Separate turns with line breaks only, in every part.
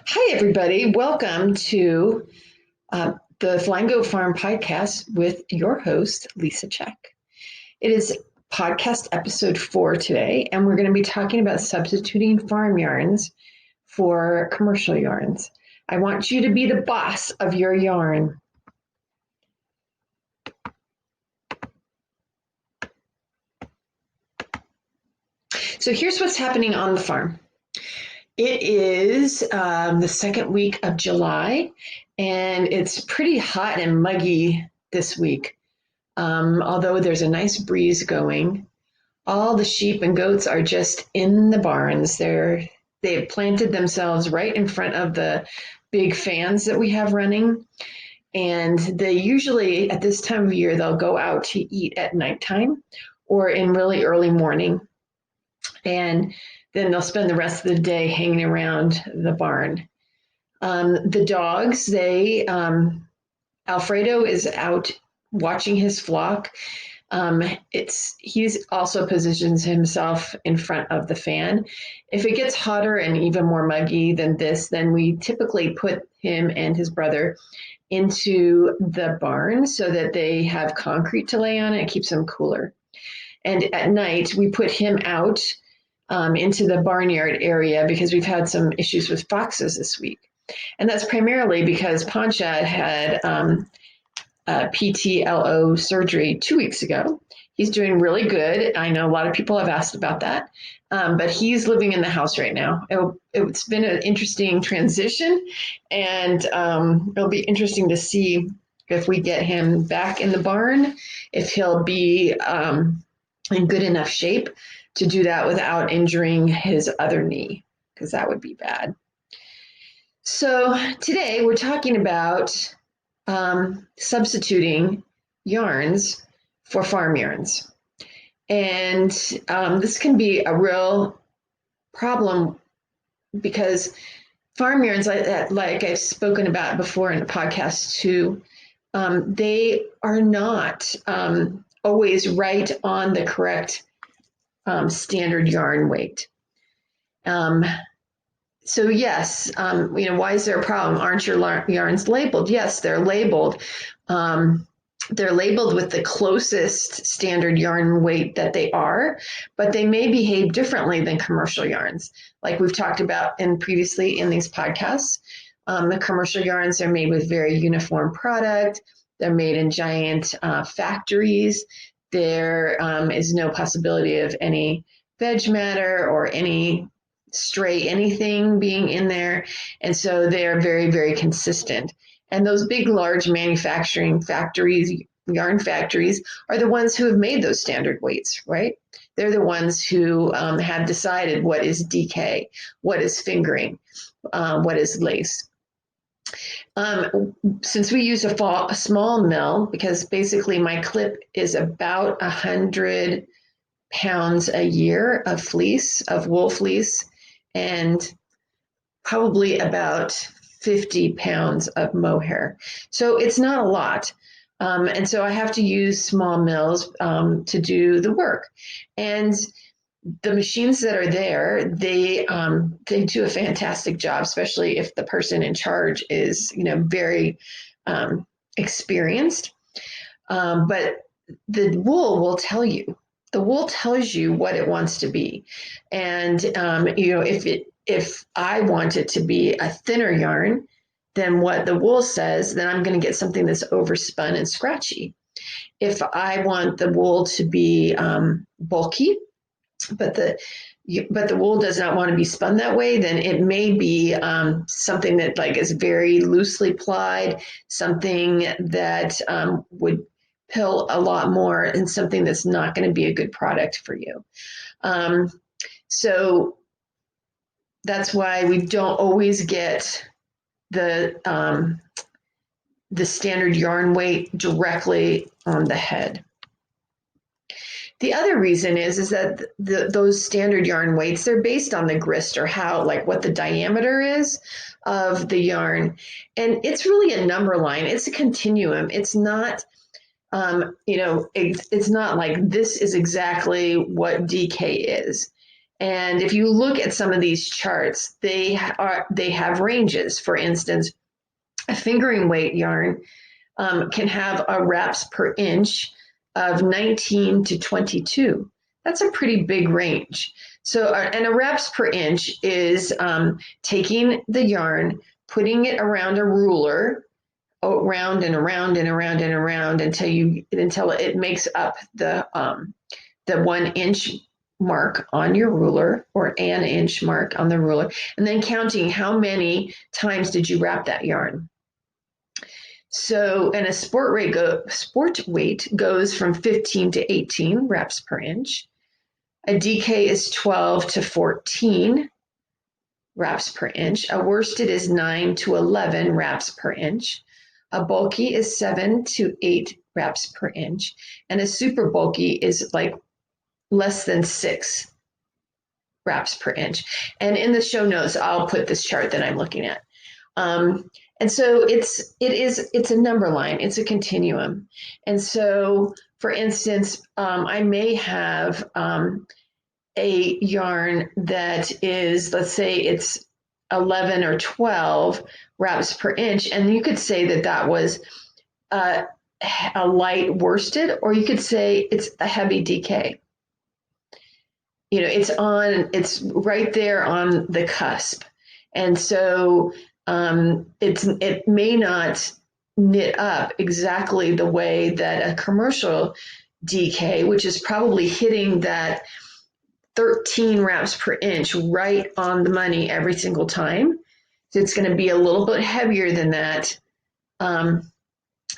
Hi, everybody. Welcome to the Flying Goat Farm podcast with your host, Lisa Check. It is podcast episode 4 today, and we're going to be talking about substituting farm yarns for commercial yarns. I want you to be the boss of your yarn. So here's what's happening on the farm. It is the second week of July, and it's pretty hot and muggy this week. Although there's a nice breeze going, all the sheep and goats are just in the barns. They've planted themselves right in front of the big fans that we have running, and they usually at this time of year they'll go out to eat at nighttime or in really early morning, and then they'll spend the rest of the day hanging around the barn. The dogs, Alfredo is out watching his flock. He's also positions himself in front of the fan. If it gets hotter and even more muggy than this, then we typically put him and his brother into the barn so that they have concrete to lay on. It keeps them cooler. And at night, we put him out into the barnyard area because we've had some issues with foxes this week. And that's primarily because Poncha had PTLO surgery 2 weeks ago. He's doing really good. I know a lot of people have asked about that, but he's living in the house right now. It's been an interesting transition, and it'll be interesting to see if we get him back in the barn, if he'll be in good enough shape to do that without injuring his other knee, because that would be bad. So today we're talking about substituting yarns for farm yarns. And this can be a real problem because farm yarns, like I've spoken about before in the podcast too, they are not always right on the correct standard yarn weight. So yes, why is there a problem? Aren't your yarns labeled? Yes, they're labeled. They're labeled with the closest standard yarn weight that they are, but they may behave differently than commercial yarns. Like we've talked about previously in these podcasts, the commercial yarns are made with very uniform product. They're made in giant factories. There is no possibility of any veg matter or any stray anything being in there. And so they are very, very consistent. And those big, large manufacturing factories, yarn factories, are the ones who have made those standard weights, right? They're the ones who have decided what is DK, what is fingering, what is lace. Since we use a small mill, because basically my clip is about 100 pounds a year of fleece, of wool fleece, and probably about 50 pounds of mohair. So it's not a lot. And so I have to use small mills to do the work. And the machines that are there, they do a fantastic job, especially if the person in charge is, very experienced. But the wool will tell you. The wool tells you what it wants to be, and if I want it to be a thinner yarn than what the wool says, then I'm going to get something that's overspun and scratchy. If I want the wool to be bulky, but the wool does not want to be spun that way, then it may be something that is very loosely plied, something that would pill a lot more, and something that's not going to be a good product for you. So that's why we don't always get the standard yarn weight directly on the head. The other reason is that those standard yarn weights, they're based on the grist, or what the diameter is of the yarn. And it's really a number line. It's a continuum. It's not, it's not like this is exactly what DK is. And if you look at some of these charts, they have ranges. For instance, a fingering weight yarn can have a wraps per inch of 19 to 22. That's a pretty big range. So, and a wraps per inch is taking the yarn, putting it around a ruler, around and around and around and around until it makes up the 1 inch mark on your ruler, or an inch mark on the ruler, and then counting how many times did you wrap that yarn. So, and a sport weight goes from 15 to 18 wraps per inch. A DK is 12 to 14 wraps per inch. A worsted is 9 to 11 wraps per inch. A bulky is 7 to 8 wraps per inch. And a super bulky is like less than 6 wraps per inch. And in the show notes, I'll put this chart that I'm looking at. And so it's a number line, it's a continuum. And so, for instance, I may have a yarn that is, let's say it's 11 or 12 wraps per inch, and you could say that that was a light worsted, or you could say it's a heavy DK. You know, it's right there on the cusp. And so it may not knit up exactly the way that a commercial DK, which is probably hitting that 13 wraps per inch right on the money every single time. So it's going to be a little bit heavier than that.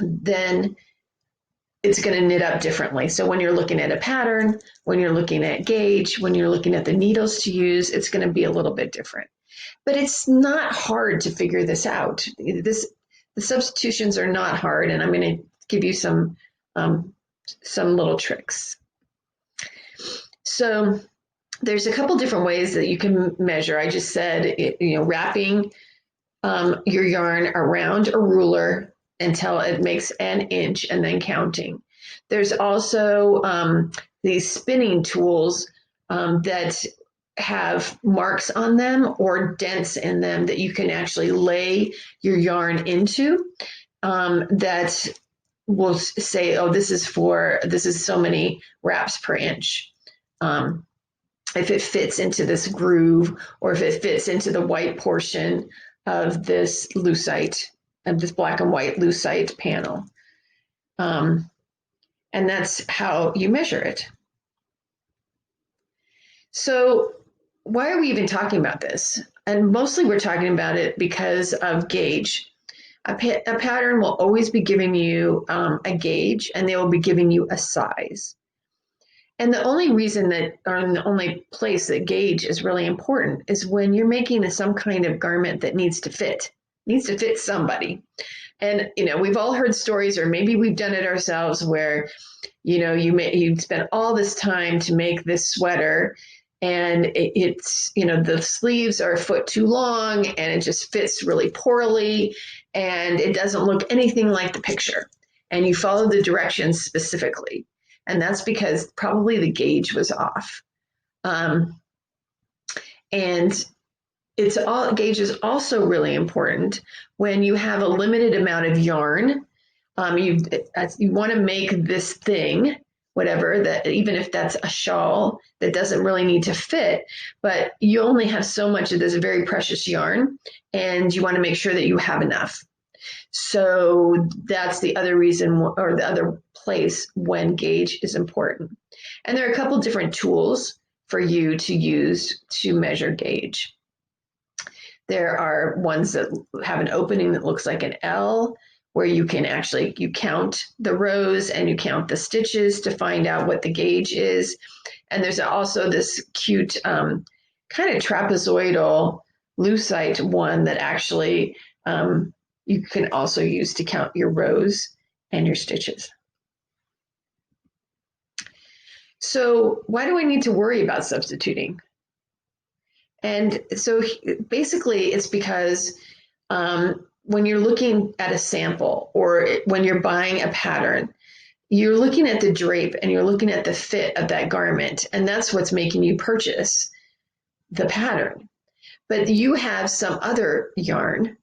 Then it's going to knit up differently. So when you're looking at a pattern, when you're looking at gauge, when you're looking at the needles to use, it's going to be a little bit different. But it's not hard to figure this out. The substitutions are not hard, and I'm going to give you some little tricks. So there's a couple different ways that you can measure. I just said, wrapping your yarn around a ruler until it makes an inch and then counting. There's also these spinning tools that have marks on them or dents in them that you can actually lay your yarn into, that will say, oh, this is so many wraps per inch. If it fits into this groove, or if it fits into the white portion of this lucite, of this black and white lucite panel. And that's how you measure it. So why are we even talking about this? And mostly we're talking about it because of gauge. A pattern will always be giving you a gauge, and they will be giving you a size. And the only reason the only place that gauge is really important is when you're making some kind of garment that needs to fit somebody. And, we've all heard stories, or maybe we've done it ourselves, where, you spent all this time to make this sweater, and it's, the sleeves are a foot too long, and it just fits really poorly, and it doesn't look anything like the picture. And you follow the directions specifically. And that's because probably the gauge was off. And gauge is also really important when you have a limited amount of yarn. You want to make this thing, whatever, that even if that's a shawl that doesn't really need to fit, but you only have so much of this very precious yarn, and you want to make sure that you have enough. So that's the other reason, or the other place when gauge is important. And there are a couple different tools for you to use to measure gauge. There are ones that have an opening that looks like an L, where you can you count the rows and you count the stitches to find out what the gauge is. And there's also this cute kind of trapezoidal lucite one that actually you can also use to count your rows and your stitches. So why do I need to worry about substituting? And so basically it's because when you're looking at a sample, or when you're buying a pattern, you're looking at the drape and you're looking at the fit of that garment, and that's what's making you purchase the pattern. But you have some other yarn,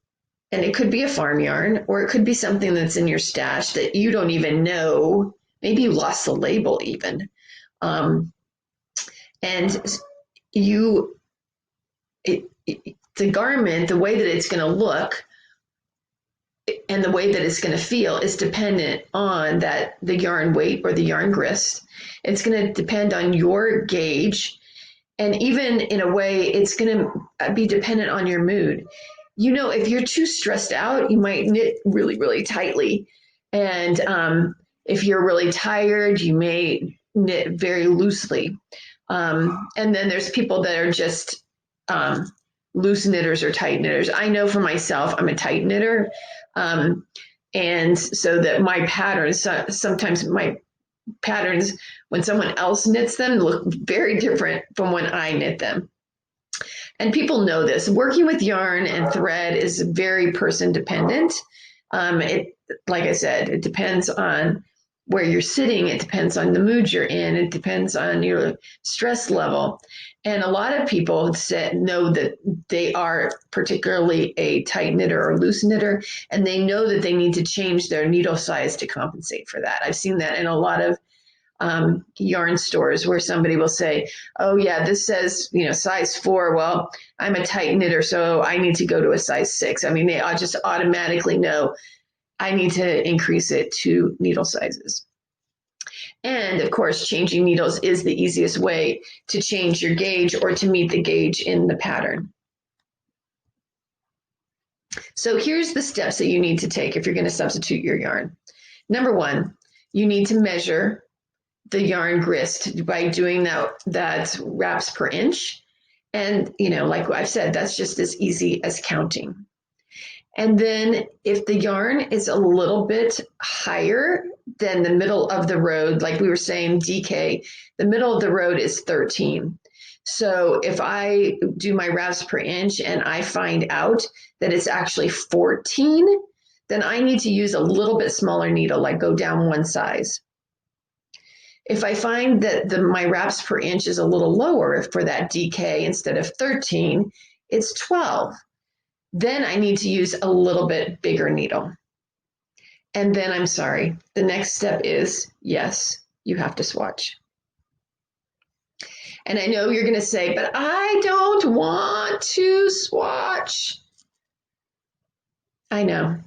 and it could be a farm yarn, or it could be something that's in your stash that you don't even know. Maybe you lost the label even. And you, the garment, the way that it's going to look and the way that it's going to feel is dependent on the yarn weight or the yarn grist. It's going to depend on your gauge. And even in a way, it's going to be dependent on your mood. You know, if you're too stressed out, you might knit really, really tightly. And if you're really tired, you may knit very loosely. And then there's people that are just loose knitters or tight knitters. I know for myself, I'm a tight knitter. And so that my patterns, sometimes my patterns, when someone else knits them, look very different from when I knit them. And people know this. Working with yarn and thread is very person dependent. Like I said, it depends on where you're sitting. It depends on the mood you're in. It depends on your stress level. And a lot of people know that they are particularly a tight knitter or loose knitter, and they know that they need to change their needle size to compensate for that. I've seen that in a lot of yarn stores where somebody will say, oh yeah, this says, size 4. Well, I'm a tight knitter, so I need to go to a size 6. I mean, they just automatically know I need to increase it to needle sizes. And of course, changing needles is the easiest way to change your gauge or to meet the gauge in the pattern. So here's the steps that you need to take if you're going to substitute your yarn. Number 1, you need to measure the yarn grist by doing that wraps per inch. And, like I've said, that's just as easy as counting. And then if the yarn is a little bit higher than the middle of the road, like we were saying, DK, the middle of the road is 13. So if I do my wraps per inch and I find out that it's actually 14, then I need to use a little bit smaller needle, like go down 1 size. If I find that my wraps per inch is a little lower for that DK, instead of 13, it's 12. Then I need to use a little bit bigger needle. And then I'm sorry, the next step is, yes, you have to swatch. And I know you're going to say, but I don't want to swatch. I know.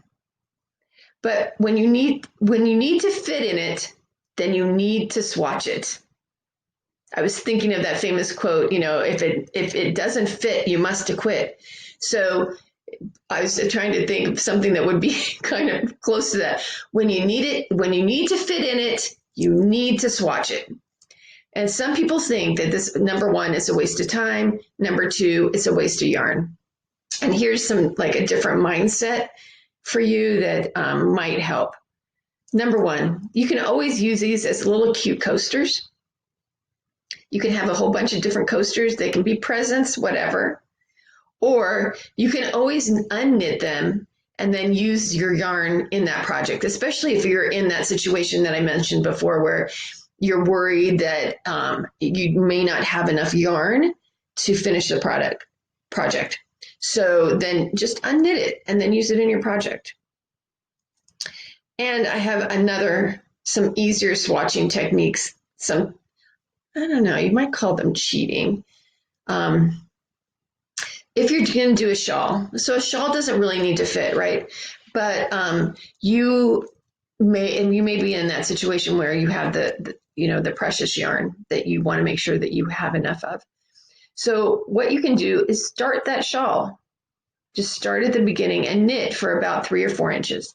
But when you need to fit in it, then you need to swatch it. I was thinking of that famous quote, if it doesn't fit, you must acquit. So I was trying to think of something that would be kind of close to that. When you need to fit in it, you need to swatch it. And some people think that this, number 1, is a waste of time. Number 2, it's a waste of yarn. And here's some a different mindset for you that might help. Number 1, you can always use these as little cute coasters. You can have a whole bunch of different coasters. They can be presents, whatever. Or you can always unknit them and then use your yarn in that project, especially if you're in that situation that I mentioned before where you're worried that you may not have enough yarn to finish the project. So then just unknit it and then use it in your project. And I have some easier swatching techniques. I don't know, you might call them cheating. If you're going to do a shawl, so a shawl doesn't really need to fit, right? But you may be in that situation where you have the precious yarn that you want to make sure that you have enough of. So what you can do is start that shawl. Just start at the beginning and knit for about 3 or 4 inches.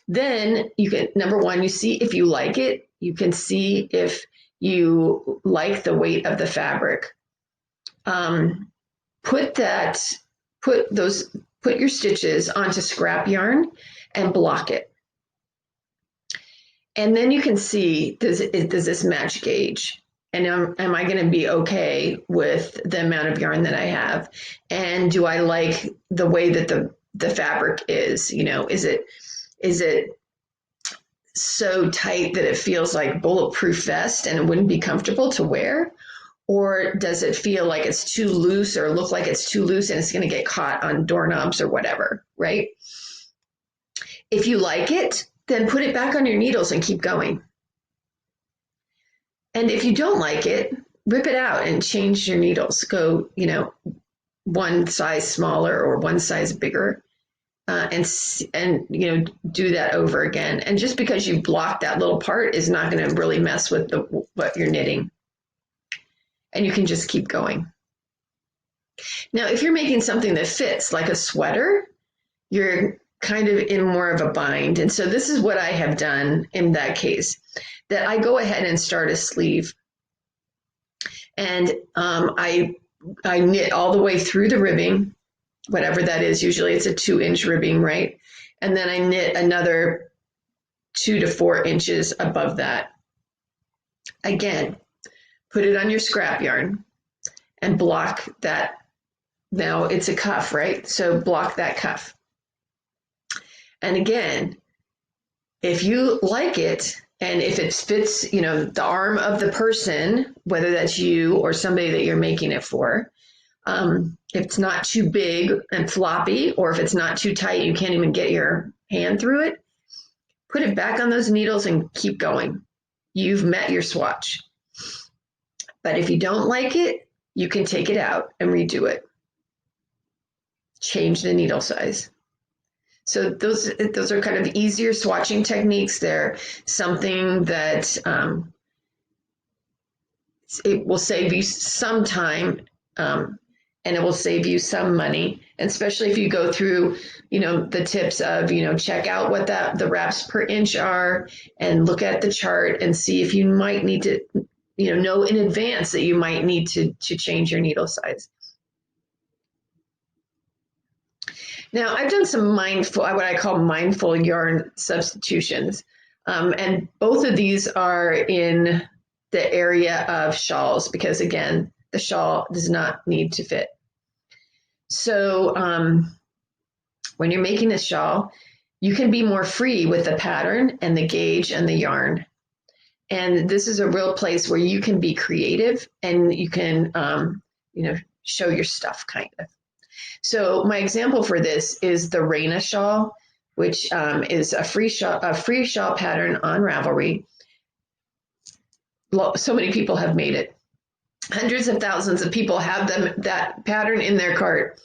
Then you can, number 1, you see if you like it. You can see if you like the weight of the fabric. Put your stitches onto scrap yarn and block it. And then you can see, does this match gauge? And am I going to be okay with the amount of yarn that I have? And do I like the way that the fabric is? Is it so tight that it feels like bulletproof vest and it wouldn't be comfortable to wear? Or does it feel like it's too loose or look like it's too loose and it's going to get caught on doorknobs or whatever, right? If you like it, then put it back on your needles and keep going. And if you don't like it, rip it out and change your needles. Go, one size smaller or one size bigger, and do that over again. And just because you blocked that little part is not going to really mess with what you're knitting. And you can just keep going. Now, if you're making something that fits, like a sweater, you're kind of in more of a bind. And so this is what I have done in that case, that I go ahead and start a sleeve. And I knit all the way through the ribbing, whatever that is. Usually it's a 2-inch ribbing, right? And then I knit another 2 to 4 inches above that. Again, put it on your scrap yarn and block that. Now it's a cuff, right? So block that cuff. And again, if you like it, and if it fits, the arm of the person, whether that's you or somebody that you're making it for, if it's not too big and floppy, or if it's not too tight, you can't even get your hand through it, put it back on those needles and keep going. You've met your swatch. But if you don't like it, you can take it out and redo it. Change the needle size. So those are kind of easier swatching techniques. They're something that it will save you some time, and it will save you some money. And especially if you go through, the tips of, check out what the wraps per inch are, and look at the chart and see if you might need to, know in advance that you might need to change your needle size. Now, I've done some what I call mindful yarn substitutions. And both of these are in the area of shawls because, again, the shawl does not need to fit. So when you're making a shawl, you can be more free with the pattern and the gauge and the yarn. And this is a real place where you can be creative and you can, show your stuff kind of. So my example for this is the Raina shawl, which is a free shawl pattern on Ravelry. So many people have made it. Hundreds of thousands of people have that pattern in their cart.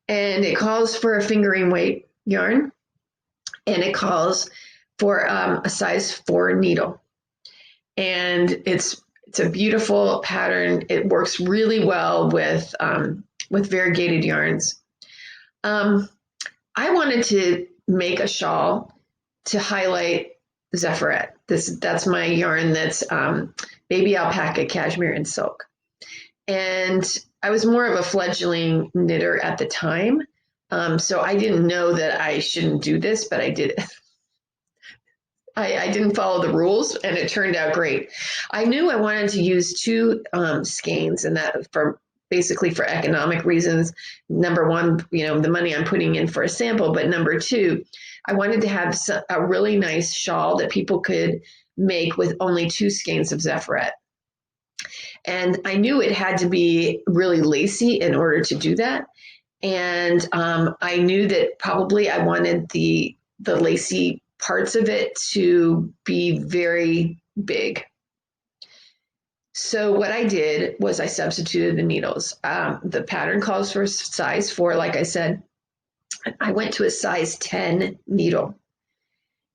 And it calls for a fingering weight yarn, and it calls for a size 4 needle. And it's a beautiful pattern. It works really well with variegated yarns. I wanted to make a shawl to highlight Zephyret. That's my yarn. That's baby alpaca, cashmere, and silk. And I was more of a fledgling knitter at the time, so I didn't know that I shouldn't do this, but I did it. I didn't follow the rules, and it turned out great. I knew I wanted to use 2 skeins, and that basically for economic reasons. Number one, the money I'm putting in for a sample, but number 2, I wanted to have a really nice shawl that people could make with only 2 skeins of Zephyret. And I knew it had to be really lacy in order to do that. And I knew that probably I wanted the lacy parts of it to be very big. So what I did was I substituted the needles. The pattern calls for size 4, like I said. I went to a size 10 needle.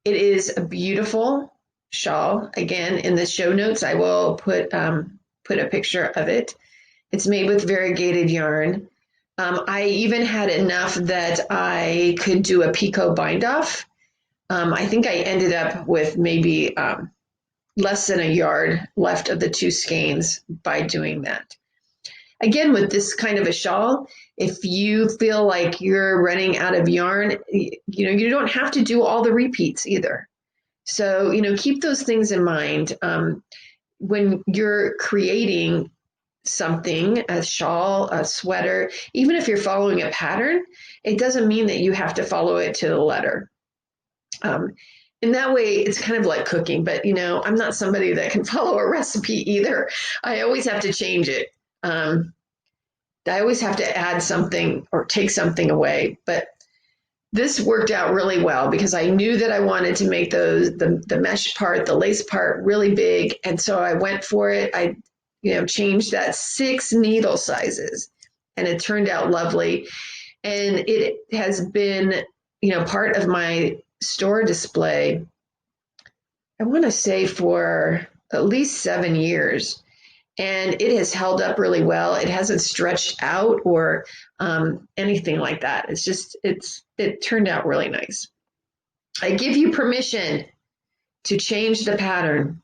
It is a beautiful shawl. Again, in the show notes, I will put a picture of it. It's made with variegated yarn. I even had enough that I could do a picot bind off. I think I ended up with maybe less than a yard left of the 2 skeins by doing that. Again, with this kind of a shawl, if you feel like you're running out of yarn, you don't have to do all the repeats either. So, keep those things in mind. When you're creating something, a shawl, a sweater, even if you're following a pattern, it doesn't mean that you have to follow it to the letter. In that way, it's kind of like cooking, but I'm not somebody that can follow a recipe either. I always have to change it. I always have to add something or take something away, but this worked out really well because I knew that I wanted to make the mesh part, the lace part really big. And so I went for it. I, changed that 6 needle sizes and it turned out lovely. And it has been, part of my store display, I want to say for at least 7 years. And it has held up really well. It hasn't stretched out or anything like that. It turned out really nice. I give you permission to change the pattern.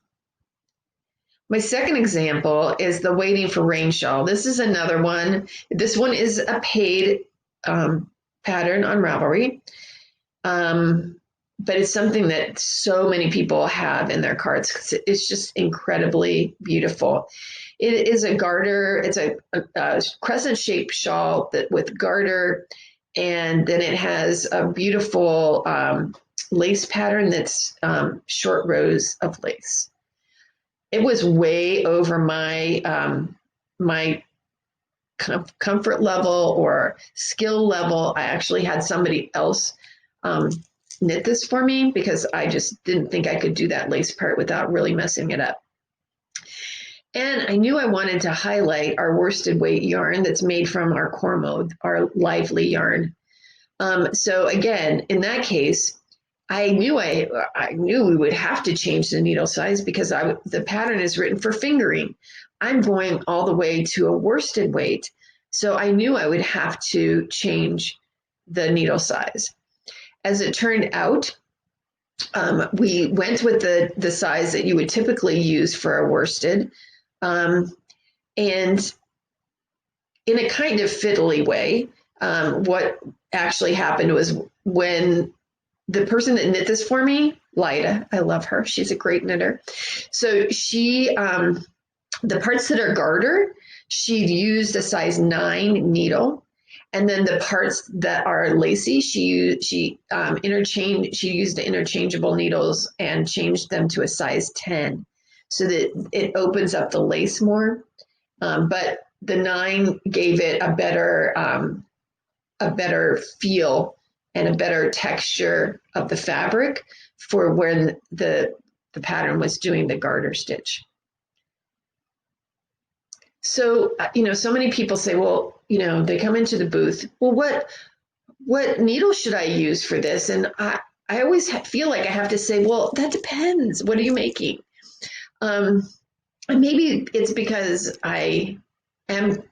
My second example is the waiting for rain shawl. This is another one. This one is a paid pattern on Ravelry. But it's something that so many people have in their carts because it's just incredibly beautiful. It is a garter. It's a crescent-shaped shawl with garter, and then it has a beautiful lace pattern that's short rows of lace. It was way over my my comfort level or skill level. I actually had somebody else knit this for me because I just didn't think I could do that lace part without really messing it up. And I knew I wanted to highlight our worsted weight yarn that's made from our Cormo, our lively yarn. So again, in that case, I knew we would have to change the needle size because the pattern is written for fingering. I'm going all the way to a worsted weight, so I knew I would have to change the needle size. As it turned out, we went with the size that you would typically use for a worsted, and in a kind of fiddly way, what actually happened was when the person that knit this for me, Lida, I love her. She's a great knitter. So she, the parts that are garter, she used a size 9 needle. And then the parts that are lacy, she used the interchangeable needles and changed them to a size 10 so that it opens up the lace more. But the 9 gave it a better feel and a better texture of the fabric for when the pattern was doing the garter stitch. So, so many people say, well, they come into the booth, well, what needle should I use for this? And I always feel like I have to say, well, that depends. What are you making? And maybe it's because I didn't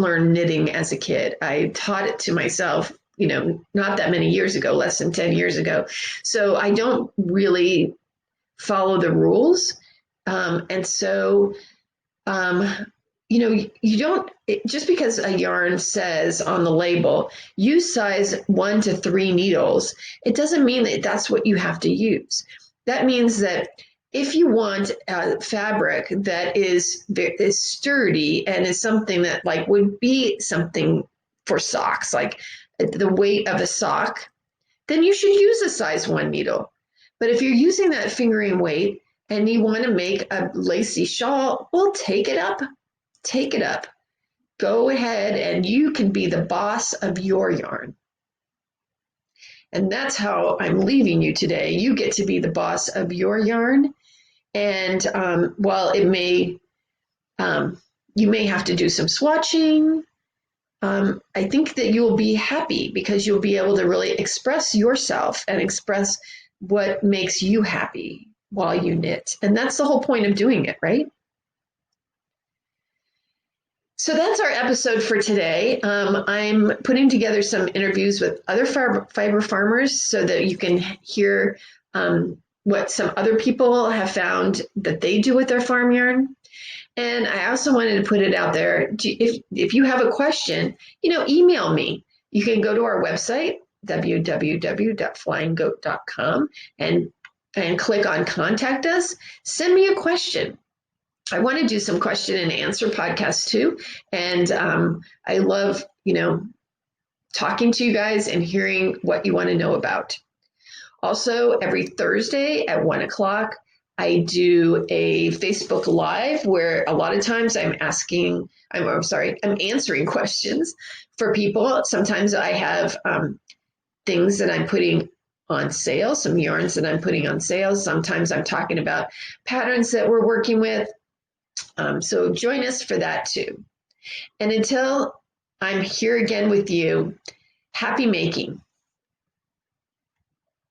learn knitting as a kid. I taught it to myself, not that many years ago, less than 10 years ago. So I don't really follow the rules. And so, you don't, just because a yarn says on the label, use size 1 to 3 needles, it doesn't mean that that's what you have to use. That means that if you want a fabric that is sturdy and is something that would be something for socks, like the weight of a sock, then you should use a size 1 needle. But if you're using that fingering weight and you want to make a lacy shawl, well, take it up. Go ahead and you can be the boss of your yarn. And that's how I'm leaving you today. You get to be the boss of your yarn. And while it may, you may have to do some swatching, I think that you'll be happy because you'll be able to really express yourself and express what makes you happy while you knit. And that's the whole point of doing it, right? So that's our episode for today. I'm putting together some interviews with other fiber farmers so that you can hear what some other people have found that they do with their farm yarn. And I also wanted to put it out there. If you have a question, email me. You can go to our website, www.flyinggoat.com, and click on Contact Us. Send me a question. I want to do some question and answer podcasts too. And I love, talking to you guys and hearing what you want to know about. Also, every Thursday at 1 o'clock, I do a Facebook Live where a lot of times I'm answering questions for people. Sometimes I have things that I'm putting on sale, some yarns that I'm putting on sale. Sometimes I'm talking about patterns that we're working with. So join us for that too. And until I'm here again with you, happy making.